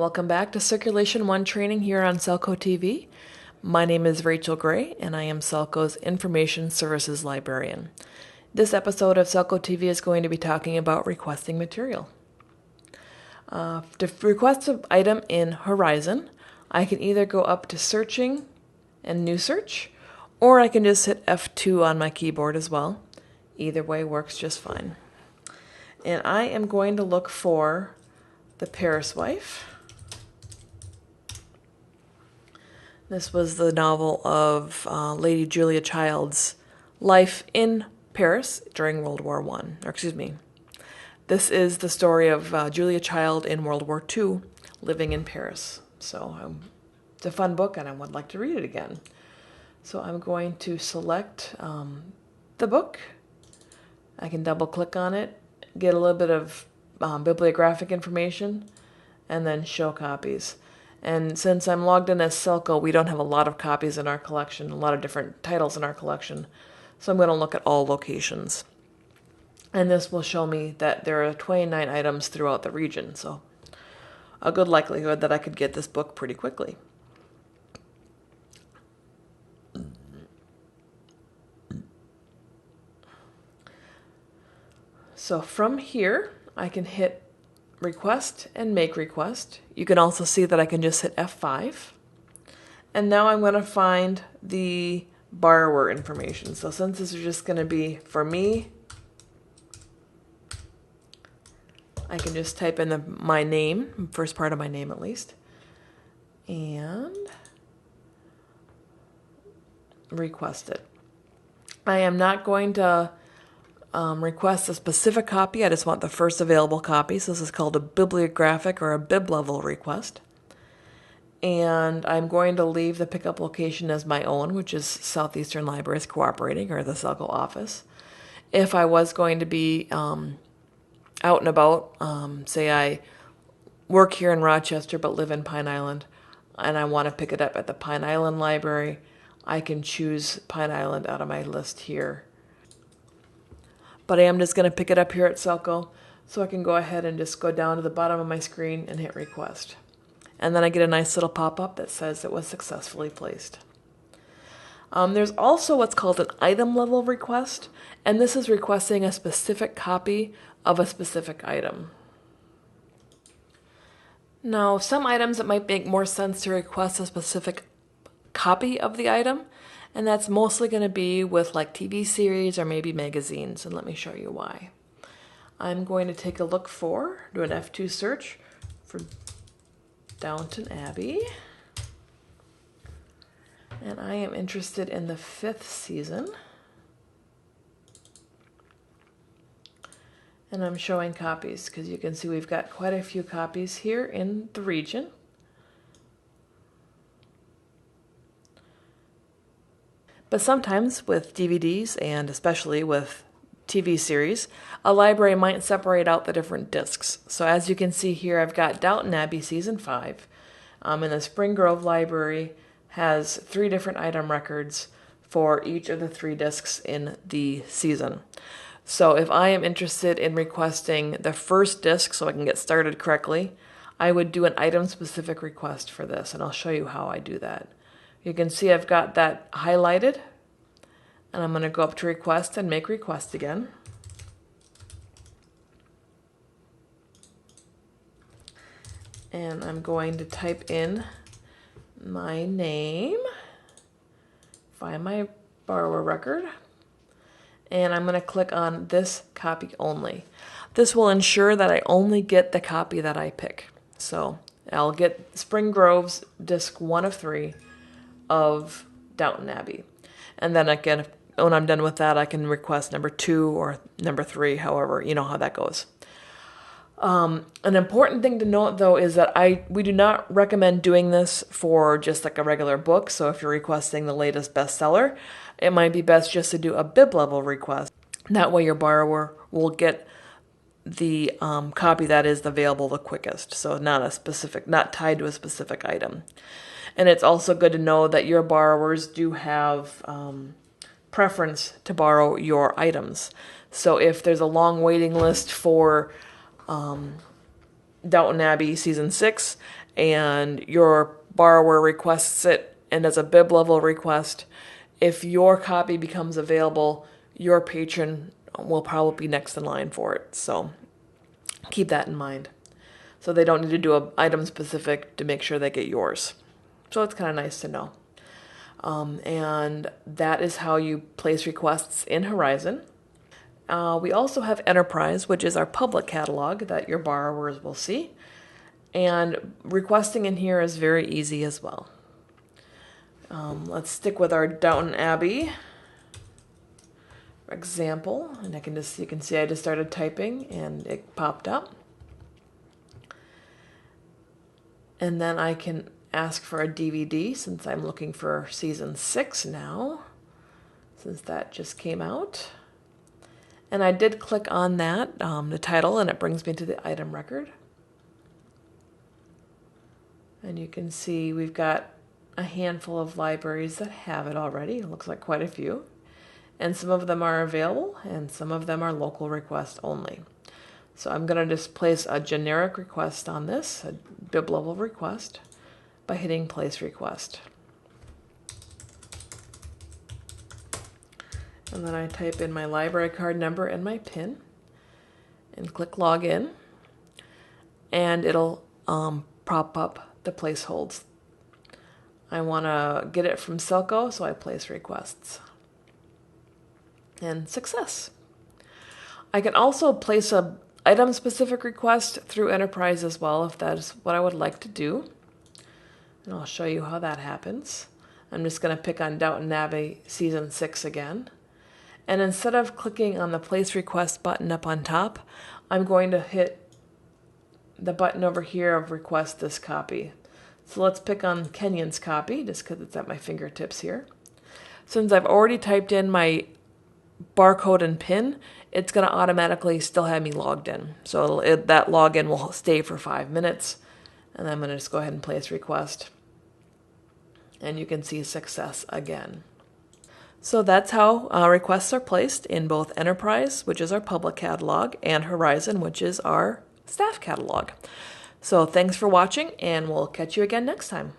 Welcome back to Circulation 1 training here on SELCO TV. My name is Rachel Gray, and I am SELCO's Information Services Librarian. This episode of SELCO TV is going to be talking about requesting material. To request an item in Horizon, I can either go up to Searching and New Search, or I can just hit F2 on my keyboard as well. Either way works just fine. And I am going to look for The Paris Wife. This was the novel of Lady Julia Child's life in Paris during World War I. This is the story of Julia Child in World War II living in Paris. So it's a fun book and I would like to read it again. So I'm going to select the book. I can double click on it, get a little bit of bibliographic information, and then show copies. And since I'm logged in as SELCO, we don't have a lot of copies in our collection, a lot of different titles in our collection. So I'm going to look at all locations. And this will show me that there are 29 items throughout the region. So a good likelihood that I could get this book pretty quickly. So from here, I can hit Request and Make Request. You can also see that I can just hit F5. And now I'm going to find the borrower information. So since this is just going to be for me, I can just type in my name, first part of my name at least, and request it. I am not going to request a specific copy. I just want the first available copy. So this is called a bibliographic or a bib level request. And I'm going to leave the pickup location as my own, which is Southeastern Libraries Cooperating, or the SELCO office. If I was going to be out and about, say I work here in Rochester but live in Pine Island, and I want to pick it up at the Pine Island Library, I can choose Pine Island out of my list here. But I am just going to pick it up here at SELCO, so I can go ahead and just go down to the bottom of my screen and hit Request. And then I get a nice little pop-up that says it was successfully placed. There's also what's called an item level request, and this is requesting a specific copy of a specific item. Now, some items it might make more sense to request a specific copy of the item, and that's mostly going to be with like TV series or maybe magazines, and let me show you why. I'm going to take a look do an F2 search for Downton Abbey, and I am interested in the 5th season, and I'm showing copies because you can see we've got quite a few copies here in the region. But sometimes with DVDs, and especially with TV series, a library might separate out the different discs. So as you can see here, I've got Downton Abbey Season 5. And the Spring Grove Library has 3 different item records for each of the 3 discs in the season. So if I am interested in requesting the first disc so I can get started correctly, I would do an item-specific request for this, and I'll show you how I do that. You can see I've got that highlighted, and I'm going to go up to Request and Make Request again. And I'm going to type in my name, find my borrower record, and I'm going to click on this copy only. This will ensure that I only get the copy that I pick. So I'll get Spring Grove's disc 1 of 3 of Downton Abbey. And then again, when I'm done with that, I can request number 2 or number 3, however, you know how that goes. An important thing to note, though, is that we do not recommend doing this for just like a regular book. So if you're requesting the latest bestseller, it might be best just to do a bib level request. That way your borrower will get the copy that is available the quickest. So not tied to a specific item. And it's also good to know that your borrowers do have preference to borrow your items. So if there's a long waiting list for Downton Abbey Season 6, and your borrower requests it and as a bib level request, if your copy becomes available, your patron will probably be next in line for it. So keep that in mind. So they don't need to do an item specific to make sure they get yours. So it's kind of nice to know. And that is how you place requests in Horizon. We also have Enterprise, which is our public catalog that your borrowers will see. And requesting in here is very easy as well. Let's stick with our Downton Abbey example. And you can see I just started typing and it popped up. And then I can ask for a DVD since I'm looking for season 6 now, since that just came out. And I did click on that, the title, and it brings me to the item record. And you can see we've got a handful of libraries that have it already. It looks like quite a few. And some of them are available, and some of them are local request only. So I'm going to just place a generic request on this, a bib level request, by hitting place request. And then I type in my library card number and my PIN and click login, and it'll prop up the place holds. I want to get it from SELCO, so I place requests. And success. I can also place a item specific request through Enterprise as well if that is what I would like to do. And I'll show you how that happens. I'm just going to pick on Downton Abbey Season 6 again. And instead of clicking on the Place Request button up on top, I'm going to hit the button over here of Request This Copy. So let's pick on Kenyon's copy, just because it's at my fingertips here. Since I've already typed in my barcode and PIN, it's going to automatically still have me logged in. So that login will stay for 5 minutes. And I'm going to just go ahead and place request. And you can see success again. So that's how requests are placed in both Enterprise, which is our public catalog, and Horizon, which is our staff catalog. So thanks for watching, and we'll catch you again next time.